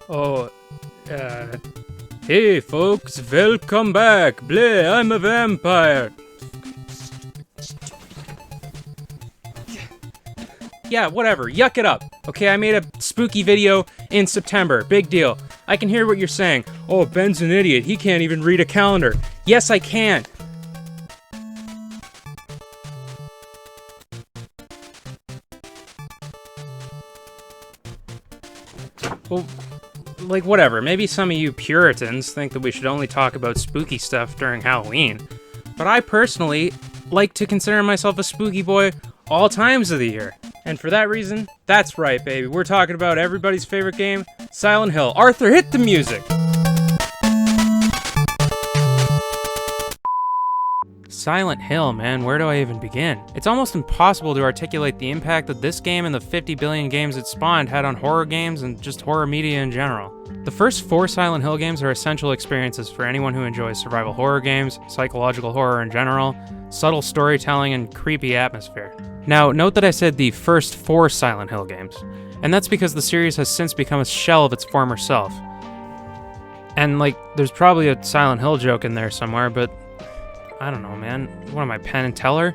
Oh, uh... Hey folks, welcome back! Bleh, I'm a vampire! Yeah, whatever, yuck it up. Okay, I made a spooky video in September, big deal. I can hear what you're saying. Oh, Ben's an idiot, he can't even read a calendar. Yes, I can! Well, like, whatever, maybe some of you Puritans think that we should only talk about spooky stuff during Halloween, but I personally like to consider myself a spooky boy all times of the year. And for that reason, that's right, baby, we're talking about everybody's favorite game, Silent Hill. Arthur, hit the music! Silent Hill, man, where do I even begin? It's almost impossible to articulate the impact that this game and the 50 billion games it spawned had on horror games and just horror media in general. The first 4 Silent Hill games are essential experiences for anyone who enjoys survival horror games, psychological horror in general, subtle storytelling, and creepy atmosphere. Now, note that I said the first 4 Silent Hill games, and that's because the series has since become a shell of its former self. And, like, there's probably a Silent Hill joke in there somewhere, but I don't know, man. What am I, Penn and Teller?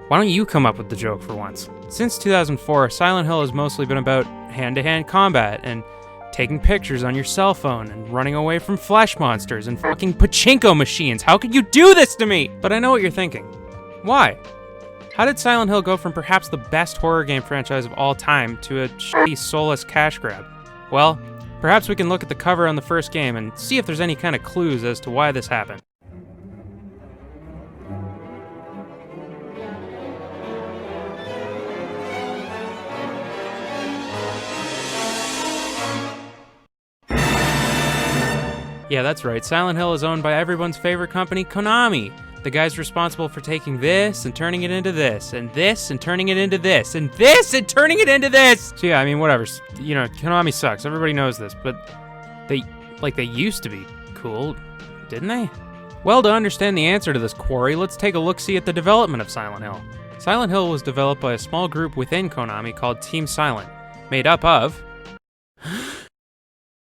Why don't you come up with the joke for once? Since 2004, Silent Hill has mostly been about hand-to-hand combat and taking pictures on your cell phone and running away from flesh monsters and fucking pachinko machines. How could you do this to me? But I know what you're thinking. Why? How did Silent Hill go from perhaps the best horror game franchise of all time to a shitty, soulless cash grab? Well, perhaps we can look at the cover on the first game and see if there's any kind of clues as to why this happened. Yeah, that's right. Silent Hill is owned by everyone's favorite company, Konami. The guys responsible for taking this and turning it into this, and this and turning it into this, and this and turning it into this! So yeah, I mean, whatever. You know, Konami sucks. Everybody knows this, but they used to be cool, didn't they? Well, to understand the answer to this query, let's take a look-see at the development of Silent Hill. Silent Hill was developed by a small group within Konami called Team Silent, made up of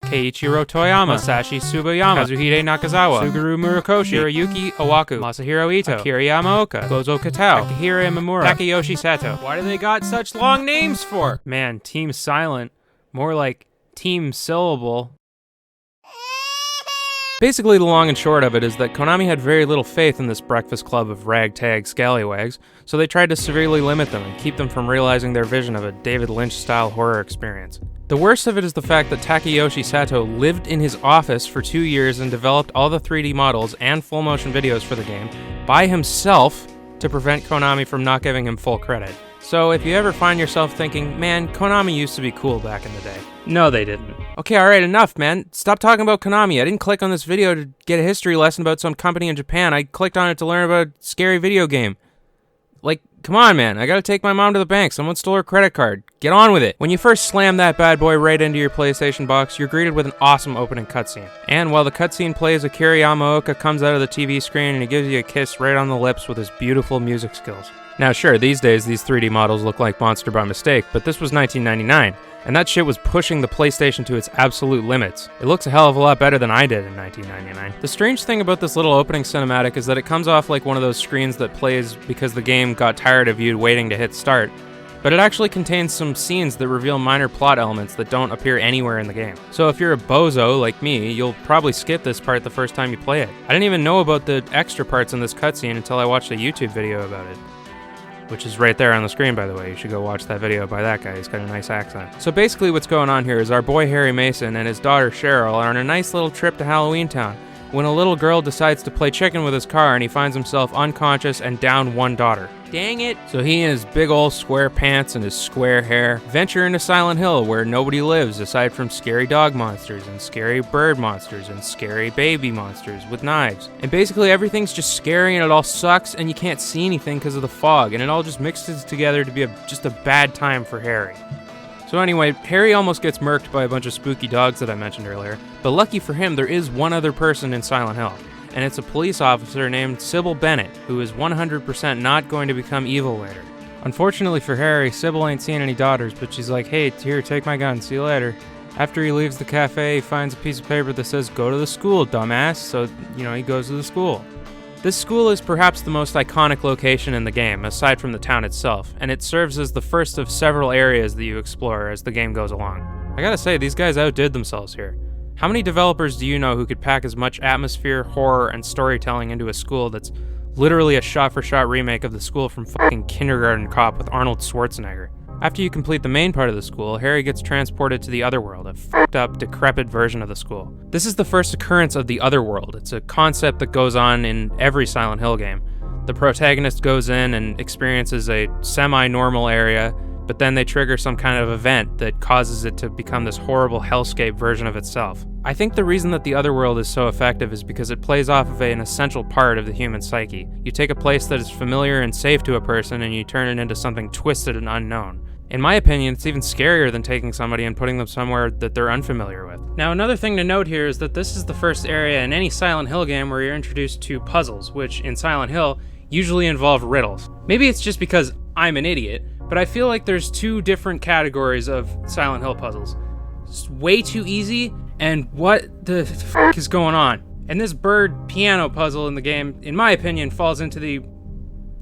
Keiichiro Toyama, Masashi Tsuboyama, Kazuhide Nakazawa, Suguru Murakoshi, Hiroyuki Owaku, Masahiro Ito, Akira Yamaoka, Gozo Katao, Akihiro Imamura, Takayoshi Sato. Why do they got such long names for? Man, Team Silent. More like Team Syllable. Basically, the long and short of it is that Konami had very little faith in this breakfast club of ragtag scallywags, so they tried to severely limit them and keep them from realizing their vision of a David Lynch-style horror experience. The worst of it is the fact that Takayoshi Sato lived in his office for 2 years and developed all the 3D models and full motion videos for the game by himself to prevent Konami from not giving him full credit. So if you ever find yourself thinking, man, Konami used to be cool back in the day. No, they didn't. Okay, alright, enough, man. Stop talking about Konami. I didn't click on this video to get a history lesson about some company in Japan. I clicked on it to learn about a scary video game. Like, come on, man. I gotta take my mom to the bank. Someone stole her credit card. Get on with it. When you first slam that bad boy right into your PlayStation box, you're greeted with an awesome opening cutscene. And while the cutscene plays, Akira Yamaoka comes out of the TV screen and he gives you a kiss right on the lips with his beautiful music skills. Now sure, these days these 3D models look like Monster by mistake, but this was 1999, and that shit was pushing the PlayStation to its absolute limits. It looks a hell of a lot better than I did in 1999. The strange thing about this little opening cinematic is that it comes off like one of those screens that plays because the game got tired of you waiting to hit start, but it actually contains some scenes that reveal minor plot elements that don't appear anywhere in the game. So if you're a bozo like me, you'll probably skip this part the first time you play it. I didn't even know about the extra parts in this cutscene until I watched a YouTube video about it. Which is right there on the screen, by the way. You should go watch that video by that guy. He's got a nice accent. So basically what's going on here is our boy Harry Mason and his daughter Cheryl are on a nice little trip to Halloween Town when a little girl decides to play chicken with his car and he finds himself unconscious and down one daughter. Dang it! So he and his big old square pants and his square hair venture into Silent Hill where nobody lives aside from scary dog monsters and scary bird monsters and scary baby monsters with knives. And basically everything's just scary and it all sucks and you can't see anything because of the fog and it all just mixes together to be just a bad time for Harry. So anyway, Harry almost gets murked by a bunch of spooky dogs that I mentioned earlier, but lucky for him there is one other person in Silent Hill. And it's a police officer named Sybil Bennett, who is 100% not going to become evil later. Unfortunately for Harry, Sybil ain't seen any daughters, but she's like, hey, here, take my gun, see you later. After he leaves the cafe, he finds a piece of paper that says, "Go to the school, dumbass," so, he goes to the school. This school is perhaps the most iconic location in the game, aside from the town itself, and it serves as the first of several areas that you explore as the game goes along. I gotta say, these guys outdid themselves here. How many developers do you know who could pack as much atmosphere, horror, and storytelling into a school that's literally a shot-for-shot remake of the school from fucking Kindergarten Cop with Arnold Schwarzenegger? After you complete the main part of the school, Harry gets transported to the Otherworld, a fucked up, decrepit version of the school. This is the first occurrence of the Otherworld. It's a concept that goes on in every Silent Hill game. The protagonist goes in and experiences a semi-normal area, but then they trigger some kind of event that causes it to become this horrible hellscape version of itself. I think the reason that the Otherworld is so effective is because it plays off of an essential part of the human psyche. You take a place that is familiar and safe to a person and you turn it into something twisted and unknown. In my opinion, it's even scarier than taking somebody and putting them somewhere that they're unfamiliar with. Now, another thing to note here is that this is the first area in any Silent Hill game where you're introduced to puzzles, which in Silent Hill usually involve riddles. Maybe it's just because I'm an idiot, but I feel like there's two different categories of Silent Hill puzzles. It's way too easy, and what the fuck is going on? And this bird piano puzzle in the game, in my opinion, falls into the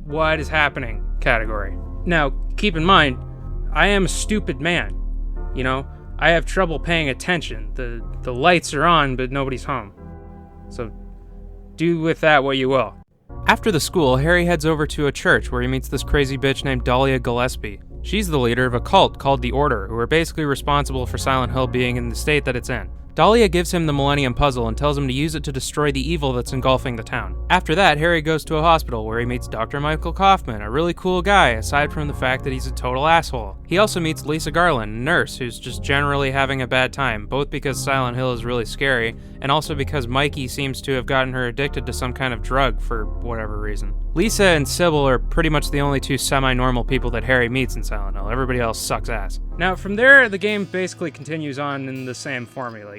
what is happening category. Now, keep in mind, I am a stupid man. I have trouble paying attention. The lights are on, but nobody's home. So do with that what you will. After the school, Harry heads over to a church where he meets this crazy bitch named Dahlia Gillespie. She's the leader of a cult called the Order, who are basically responsible for Silent Hill being in the state that it's in. Dahlia gives him the Millennium Puzzle and tells him to use it to destroy the evil that's engulfing the town. After that, Harry goes to a hospital where he meets Dr. Michael Kaufman, a really cool guy, aside from the fact that he's a total asshole. He also meets Lisa Garland, a nurse who's just generally having a bad time, both because Silent Hill is really scary, and also because Mikey seems to have gotten her addicted to some kind of drug for whatever reason. Lisa and Sybil are pretty much the only two semi-normal people that Harry meets in Silent Hill. Everybody else sucks ass. Now, from there, the game basically continues on in the same formula.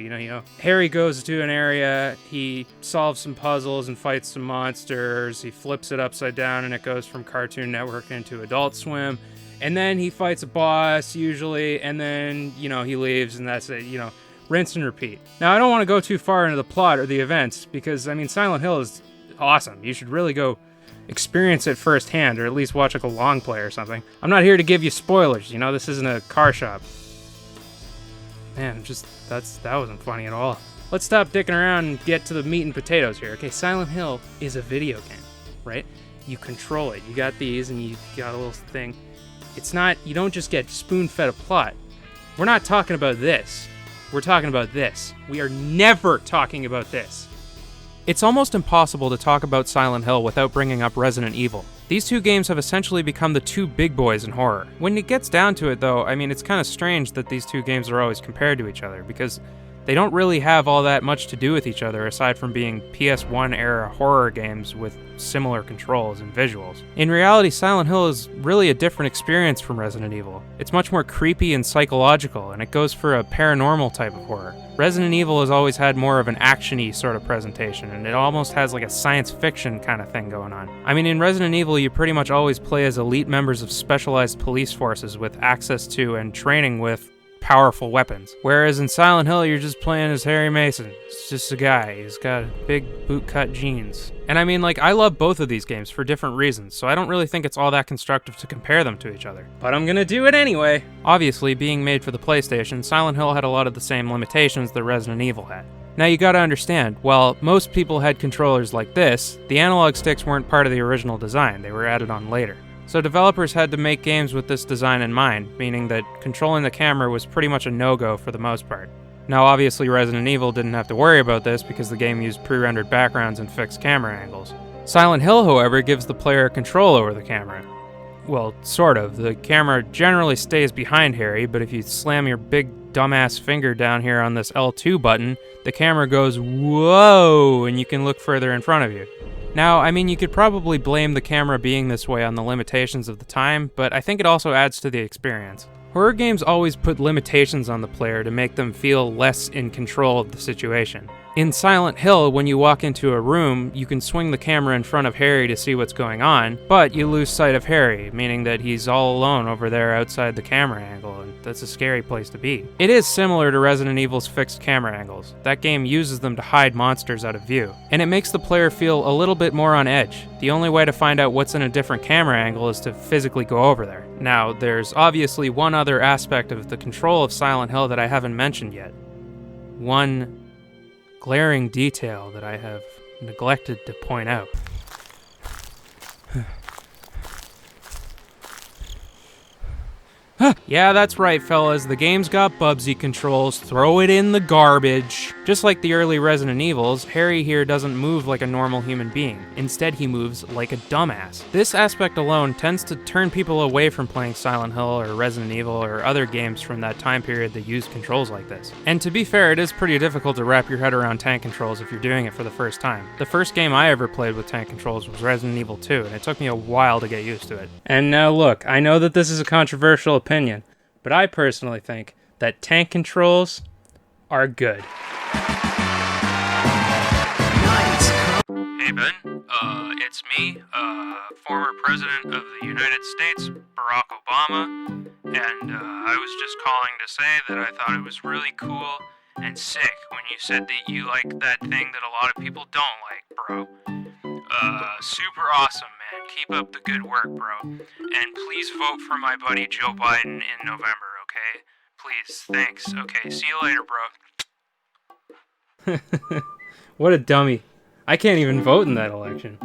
Harry goes to an area, he solves some puzzles and fights some monsters, he flips it upside down and it goes from Cartoon Network into Adult Swim, and then he fights a boss, usually, and then, he leaves, and that's it, rinse and repeat. Now, I don't want to go too far into the plot or the events, because, Silent Hill is awesome. You should really go experience it firsthand, or at least watch a long play or something. I'm not here to give you spoilers, this isn't a car shop. Man, that wasn't funny at all. Let's stop dicking around and get to the meat and potatoes here. Okay, Silent Hill is a video game, right? You control it. You got these and you got a little thing. It's not, you don't just get spoon-fed a plot. We're not talking about this. We're talking about this. We are never talking about this. It's almost impossible to talk about Silent Hill without bringing up Resident Evil. These two games have essentially become the two big boys in horror. When it gets down to it though, it's kind of strange that these two games are always compared to each other, because they don't really have all that much to do with each other aside from being PS1 era horror games with similar controls and visuals. In reality, Silent Hill is really a different experience from Resident Evil. It's much more creepy and psychological, and it goes for a paranormal type of horror. Resident Evil has always had more of an action-y sort of presentation, and it almost has like a science fiction kind of thing going on. In Resident Evil, you pretty much always play as elite members of specialized police forces with access to and training with powerful weapons. Whereas in Silent Hill, you're just playing as Harry Mason. It's just a guy. He's got big bootcut jeans. And I love both of these games for different reasons, so I don't really think it's all that constructive to compare them to each other. But I'm gonna do it anyway. Obviously, being made for the PlayStation, Silent Hill had a lot of the same limitations that Resident Evil had. Now you gotta understand, while most people had controllers like this, the analog sticks weren't part of the original design, they were added on later. So developers had to make games with this design in mind, meaning that controlling the camera was pretty much a no-go for the most part. Now obviously Resident Evil didn't have to worry about this because the game used pre-rendered backgrounds and fixed camera angles. Silent Hill, however, gives the player control over the camera. Well, sort of. The camera generally stays behind Harry, but if you slam your big dumbass finger down here on this L2 button, the camera goes whoa, and you can look further in front of you. Now, you could probably blame the camera being this way on the limitations of the time, but I think it also adds to the experience. Horror games always put limitations on the player to make them feel less in control of the situation. In Silent Hill, when you walk into a room, you can swing the camera in front of Harry to see what's going on, but you lose sight of Harry, meaning that he's all alone over there outside the camera angle, and that's a scary place to be. It is similar to Resident Evil's fixed camera angles. That game uses them to hide monsters out of view, and it makes the player feel a little bit more on edge. The only way to find out what's in a different camera angle is to physically go over there. Now, there's obviously one other aspect of the control of Silent Hill that I haven't mentioned yet. One glaring detail that I have neglected to point out. Yeah, that's right, fellas. The game's got Bubsy controls. Throw it in the garbage. Just like the early Resident Evils, Harry here doesn't move like a normal human being. Instead, he moves like a dumbass. This aspect alone tends to turn people away from playing Silent Hill or Resident Evil or other games from that time period that used controls like this. And to be fair, it is pretty difficult to wrap your head around tank controls if you're doing it for the first time. The first game I ever played with tank controls was Resident Evil 2, and it took me a while to get used to it. And now look, I know that this is a controversial opinion, but I personally think that tank controls are good. Hey Ben, it's me, former President of the United States, Barack Obama, and I was just calling to say that I thought it was really cool and sick when you said that you like that thing that a lot of people don't like, bro. Super awesome, man. Keep up the good work, bro. And please vote for my buddy Joe Biden in November, okay? Please, thanks. Okay, see you later, bro. What a dummy. I can't even vote in that election.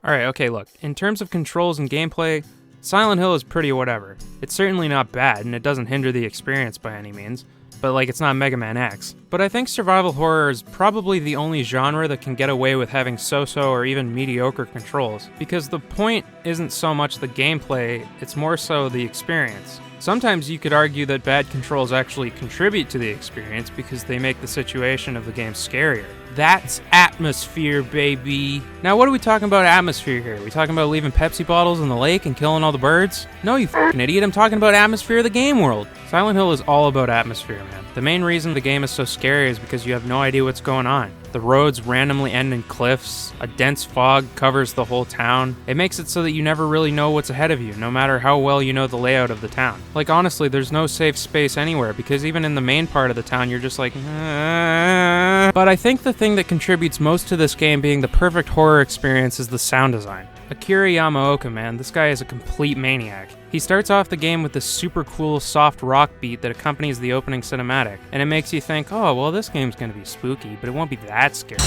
Alright, okay, look. In terms of controls and gameplay, Silent Hill is pretty whatever. It's certainly not bad, and it doesn't hinder the experience by any means. But like, it's not Mega Man X. But I think survival horror is probably the only genre that can get away with having so-so or even mediocre controls, because the point isn't so much the gameplay, it's more so the experience. Sometimes you could argue that bad controls actually contribute to the experience because they make the situation of the game scarier. That's atmosphere, baby. Now, what are we talking about atmosphere here? Are we talking about leaving Pepsi bottles in the lake and killing all the birds? No, you fucking idiot. I'm talking about atmosphere of the game world. Silent Hill is all about atmosphere, man. The main reason the game is so scary is because you have no idea what's going on. The roads randomly end in cliffs, a dense fog covers the whole town. It makes it so that you never really know what's ahead of you, no matter how well you know the layout of the town. Like, honestly, there's no safe space anywhere, because even in the main part of the town, you're just like, But I think the thing that contributes most to this game being the perfect horror experience is the sound design. Akira Yamaoka, man, this guy is a complete maniac. He starts off the game with this super cool soft rock beat that accompanies the opening cinematic, and it makes you think, oh, well, this game's gonna be spooky, but it won't be that scary.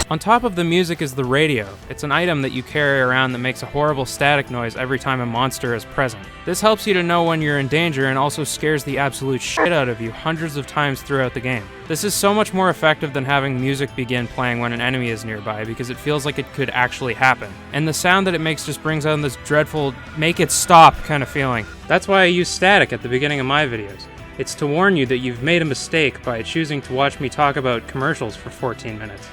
On top of the music is the radio. It's an item that you carry around that makes a horrible static noise every time a monster is present. This helps you to know when you're in danger and also scares the absolute shit out of you hundreds of times throughout the game. This is so much more effective than having music begin playing when an enemy is nearby, because it feels like it could actually happen. And the sound that it makes just brings on this dreadful, make it stop kind of feeling. That's why I use static at the beginning of my videos. It's to warn you that you've made a mistake by choosing to watch me talk about commercials for 14 minutes.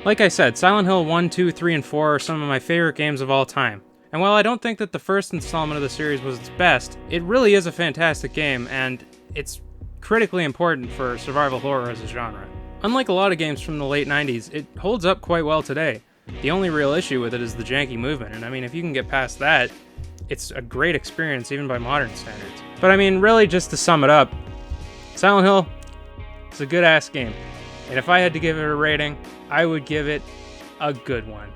Like I said, Silent Hill 1, 2, 3, and 4 are some of my favorite games of all time. And while I don't think that the first installment of the series was its best, it really is a fantastic game, and it's critically important for survival horror as a genre. Unlike a lot of games from the late 90s, it holds up quite well today. The only real issue with it is the janky movement, and I mean, if you can get past that, it's a great experience even by modern standards. But I mean, really, just to sum it up, Silent Hill, it's a good-ass game. And if I had to give it a rating, I would give it a good one.